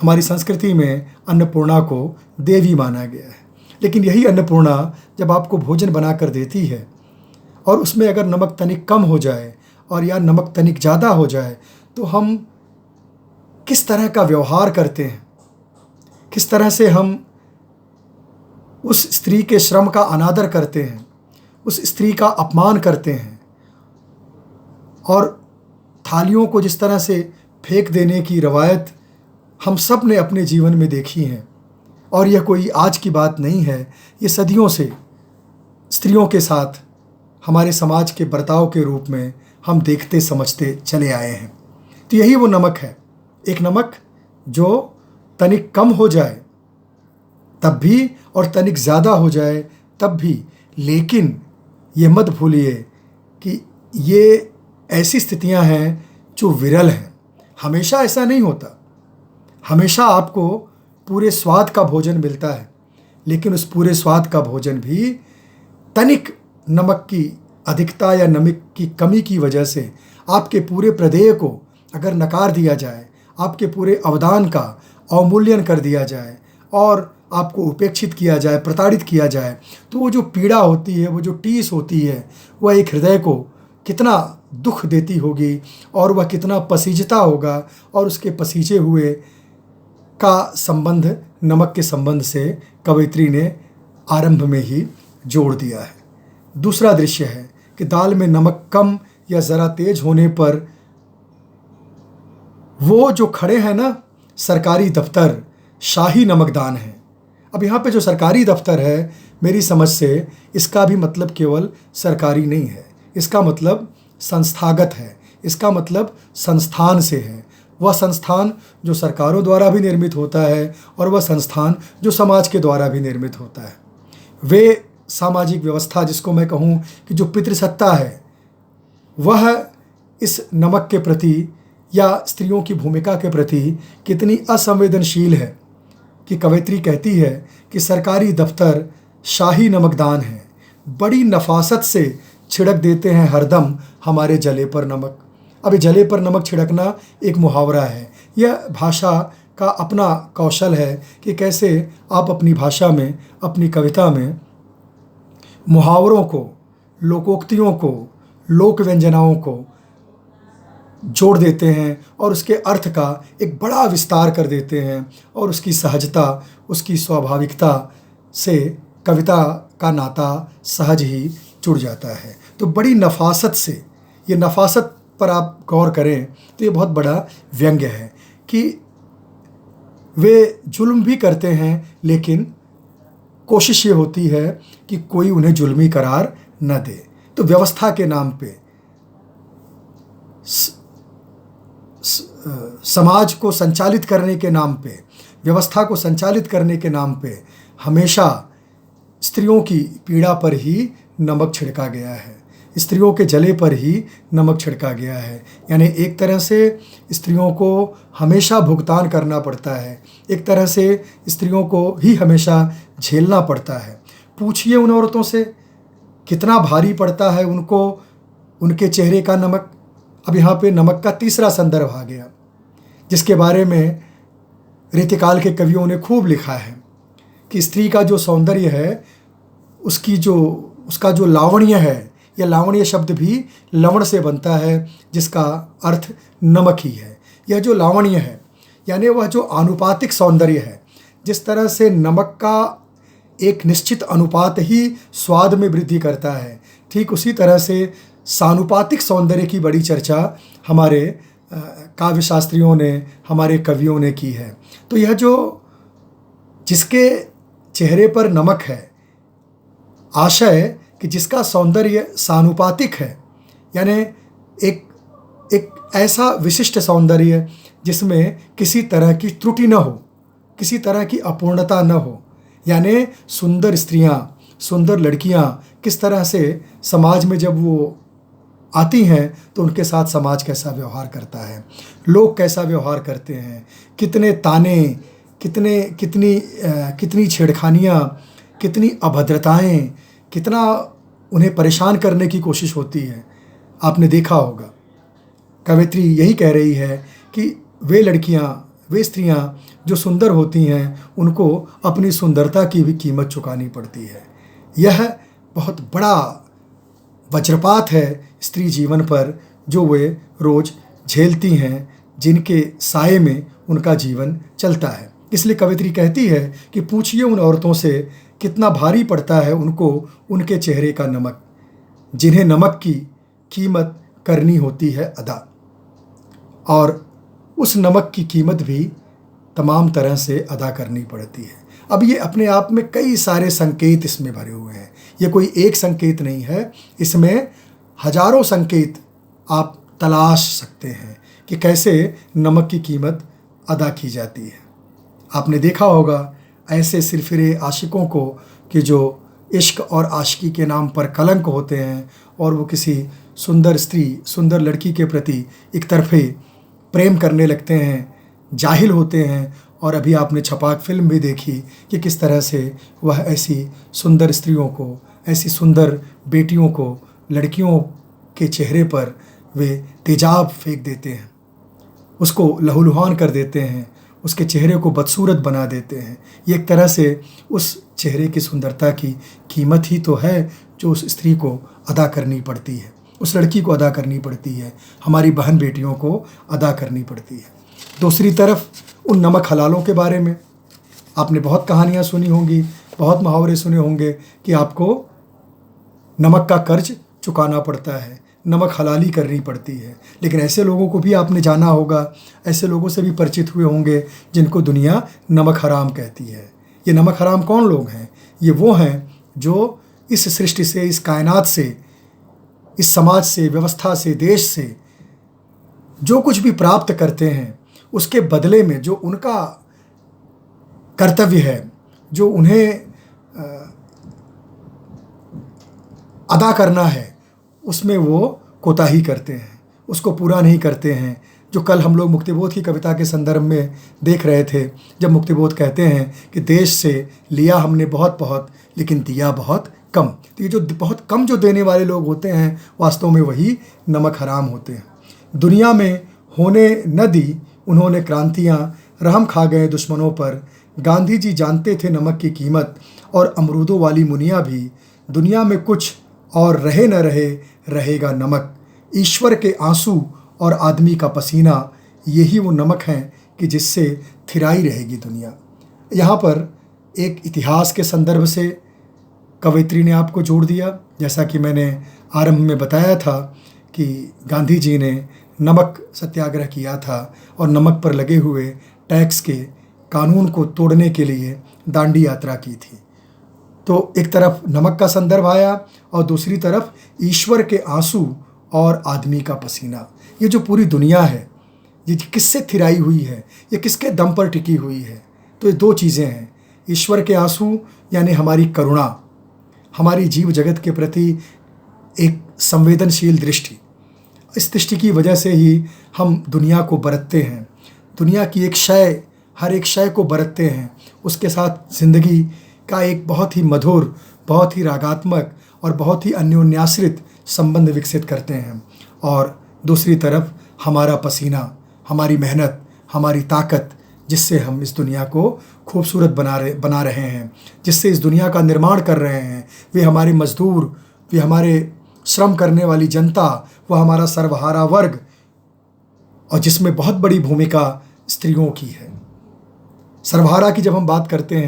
हमारी संस्कृति में अन्नपूर्णा को देवी माना गया है। लेकिन यही अन्नपूर्णा जब आपको भोजन बना कर देती है और उसमें अगर नमक तनिक कम हो जाए और या नमक तनिक ज़्यादा हो जाए तो हम किस तरह का व्यवहार करते हैं, किस तरह से हम उस स्त्री के श्रम का अनादर करते हैं, उस स्त्री का अपमान करते हैं और थालियों को जिस तरह से फेंक देने की रवायत हम सब ने अपने जीवन में देखी है। और यह कोई आज की बात नहीं है, ये सदियों से स्त्रियों के साथ हमारे समाज के बर्ताव के रूप में हम देखते समझते चले आए हैं। तो यही वो नमक है, एक नमक जो तनिक कम हो जाए तब भी और तनिक ज़्यादा हो जाए तब भी। लेकिन ये मत भूलिए कि ये ऐसी स्थितियां हैं जो विरल हैं, हमेशा ऐसा नहीं होता। हमेशा आपको पूरे स्वाद का भोजन मिलता है, लेकिन उस पूरे स्वाद का भोजन भी तनिक नमक की अधिकता या नमक की कमी की वजह से आपके पूरे प्रदेय को अगर नकार दिया जाए, आपके पूरे अवदान का अवमूल्यन कर दिया जाए और आपको उपेक्षित किया जाए, प्रताड़ित किया जाए, तो वो जो पीड़ा होती है, वो जो टीस होती है, वह एक हृदय को कितना दुख देती होगी और वह कितना पसीजता होगा। और उसके पसीजे हुए का संबंध नमक के संबंध से कवयित्री ने आरंभ में ही जोड़ दिया है। दूसरा दृश्य है कि दाल में नमक कम या ज़रा तेज होने पर वो जो खड़े हैं ना सरकारी दफ्तर, शाही नमकदान है। अब यहाँ पे जो सरकारी दफ्तर है, मेरी समझ से इसका भी मतलब केवल सरकारी नहीं है, इसका मतलब संस्थागत है, इसका मतलब संस्थान से है। वह संस्थान जो सरकारों द्वारा भी निर्मित होता है और वह संस्थान जो समाज के द्वारा भी निर्मित होता है। वे सामाजिक व्यवस्था जिसको मैं कहूँ कि जो पितृसत्ता है, वह इस नमक के प्रति या स्त्रियों की भूमिका के प्रति कितनी असंवेदनशील है कि कवयित्री कहती है कि सरकारी दफ्तर शाही नमकदान है, बड़ी नफासत से छिड़क देते हैं हरदम हमारे जले पर नमक। अब जले पर नमक छिड़कना एक मुहावरा है, यह भाषा का अपना कौशल है कि कैसे आप अपनी भाषा में, अपनी कविता में मुहावरों को, लोकोक्तियों को, लोक व्यंजनाओं को जोड़ देते हैं और उसके अर्थ का एक बड़ा विस्तार कर देते हैं और उसकी सहजता, उसकी स्वाभाविकता से कविता का नाता सहज ही जुड़ जाता है। तो बड़ी नफासत से, ये नफासत पर आप गौर करें तो ये बहुत बड़ा व्यंग्य है कि वे जुल्म भी करते हैं, लेकिन कोशिश ये होती है कि कोई उन्हें जुल्मी करार न दे। तो व्यवस्था के नाम पे, समाज को संचालित करने के नाम पे, व्यवस्था को संचालित करने के नाम पे हमेशा स्त्रियों की पीड़ा पर ही नमक छिड़का गया है, स्त्रियों के जले पर ही नमक छिड़का गया है। यानी एक तरह से स्त्रियों को हमेशा भुगतान करना पड़ता है, एक तरह से स्त्रियों को ही हमेशा झेलना पड़ता है। पूछिए उन औरतों से कितना भारी पड़ता है उनको उनके चेहरे का नमक। अब यहाँ पे नमक का तीसरा संदर्भ आ गया, जिसके बारे में रीतिकाल के कवियों ने खूब लिखा है कि स्त्री का जो सौंदर्य है, उसका जो लावण्य है, यह लावण्य शब्द भी लवण से बनता है, जिसका अर्थ नमक ही है। यह जो लावण्य है यानी वह जो आनुपातिक सौंदर्य है, जिस तरह से नमक का एक निश्चित अनुपात ही स्वाद में वृद्धि करता है, ठीक उसी तरह से सानुपातिक सौंदर्य की बड़ी चर्चा हमारे काव्यशास्त्रियों ने, हमारे कवियों ने की है। तो यह जो जिसके चेहरे पर नमक है, आशय कि जिसका सौंदर्य सानुपातिक है, यानी एक ऐसा विशिष्ट सौंदर्य जिसमें किसी तरह की त्रुटि न हो, किसी तरह की अपूर्णता न हो। यानी सुंदर स्त्रियां, सुंदर लड़कियां किस तरह से समाज में जब वो आती हैं तो उनके साथ समाज कैसा व्यवहार करता है, लोग कैसा व्यवहार करते हैं, कितने ताने, कितनी छेड़खानियाँ, कितनी अभद्रताएं, कितना उन्हें परेशान करने की कोशिश होती है, आपने देखा होगा। कवयित्री यही कह रही है कि वे लड़कियां, वे स्त्रियां जो सुंदर होती हैं उनको अपनी सुंदरता की भी कीमत चुकानी पड़ती है। यह बहुत बड़ा वज्रपात है स्त्री जीवन पर जो वे रोज़ झेलती हैं, जिनके साये में उनका जीवन चलता है। इसलिए कवित्री कहती है कि पूछिए उन औरतों से कितना भारी पड़ता है उनको उनके चेहरे का नमक, जिन्हें नमक की कीमत करनी होती है अदा, और उस नमक की कीमत भी तमाम तरह से अदा करनी पड़ती है। अब ये अपने आप में कई सारे संकेत इसमें भरे हुए हैं। ये कोई एक संकेत नहीं है, इसमें हजारों संकेत आप तलाश सकते हैं कि कैसे नमक की कीमत अदा की जाती है। आपने देखा होगा ऐसे सिरफिरे आशिकों को कि जो इश्क और आशिकी के नाम पर कलंक होते हैं और वो किसी सुंदर स्त्री, सुंदर लड़की के प्रति एक तरफे प्रेम करने लगते हैं, जाहिल होते हैं। और अभी आपने छपाक फिल्म भी देखी कि किस तरह से वह ऐसी सुंदर स्त्रियों को, ऐसी सुंदर बेटियों को, लड़कियों के चेहरे पर वे तेजाब फेंक देते हैं, उसको लहूलुहान कर देते हैं, उसके चेहरे को बदसूरत बना देते हैं। ये एक तरह से उस चेहरे की सुंदरता की कीमत ही तो है जो उस स्त्री को अदा करनी पड़ती है, उस लड़की को अदा करनी पड़ती है, हमारी बहन बेटियों को अदा करनी पड़ती है। दूसरी तरफ उन नमक हलालों के बारे में आपने बहुत कहानियाँ सुनी होंगी, बहुत मुहावरे सुने होंगे कि आपको नमक का कर्ज चुकाना पड़ता है, नमक हलाली करनी पड़ती है। लेकिन ऐसे लोगों को भी आपने जाना होगा, ऐसे लोगों से भी परिचित हुए होंगे जिनको दुनिया नमक हराम कहती है। ये नमक हराम कौन लोग हैं? ये वो हैं जो इस सृष्टि से, इस कायनात से, इस समाज से, व्यवस्था से, देश से जो कुछ भी प्राप्त करते हैं उसके बदले में जो उनका कर्तव्य है, जो उन्हें अदा करना है, उसमें वो कोताही करते हैं, उसको पूरा नहीं करते हैं। जो कल हम लोग मुक्तिबोध की कविता के संदर्भ में देख रहे थे, जब मुक्तिबोध कहते हैं कि देश से लिया हमने बहुत बहुत लेकिन दिया बहुत कम। तो ये जो बहुत कम जो देने वाले लोग होते हैं वास्तव में वही नमक हराम होते हैं। दुनिया में होने न दी उन्होंने क्रांतियाँ, रहम खा गए दुश्मनों पर। गांधी जी जानते थे नमक की कीमत और अमरूदों वाली मुनिया भी। दुनिया में कुछ और रहे न रहे, रहेगा नमक। ईश्वर के आंसू और आदमी का पसीना, यही वो नमक हैं कि जिससे थिराई रहेगी दुनिया। यहाँ पर एक इतिहास के संदर्भ से कवयित्री ने आपको जोड़ दिया। जैसा कि मैंने आरंभ में बताया था कि गांधी जी ने नमक सत्याग्रह किया था और नमक पर लगे हुए टैक्स के कानून को तोड़ने के लिए दांडी यात्रा की थी। तो एक तरफ नमक का संदर्भ आया और दूसरी तरफ ईश्वर के आंसू और आदमी का पसीना। ये जो पूरी दुनिया है ये किससे थिराई हुई है, ये किसके दम पर टिकी हुई है? तो ये दो चीज़ें हैं, ईश्वर के आंसू यानी हमारी करुणा, हमारी जीव जगत के प्रति एक संवेदनशील दृष्टि। इस दृष्टि की वजह से ही हम दुनिया को बरतते हैं, दुनिया की एक शय, हर एक शय को बरतते हैं, उसके साथ ज़िंदगी का एक बहुत ही मधुर, बहुत ही रागात्मक और बहुत ही अन्योन्याश्रित संबंध विकसित करते हैं। और दूसरी तरफ हमारा पसीना, हमारी मेहनत, हमारी ताकत, जिससे हम इस दुनिया को खूबसूरत बना रहे हैं, जिससे इस दुनिया का निर्माण कर रहे हैं। वे हमारे मजदूर, वे हमारे श्रम करने वाली जनता, वह हमारा सर्वहारा वर्ग, और जिसमें बहुत बड़ी भूमिका स्त्रियों की है। सर्वहारा की जब हम बात करते हैं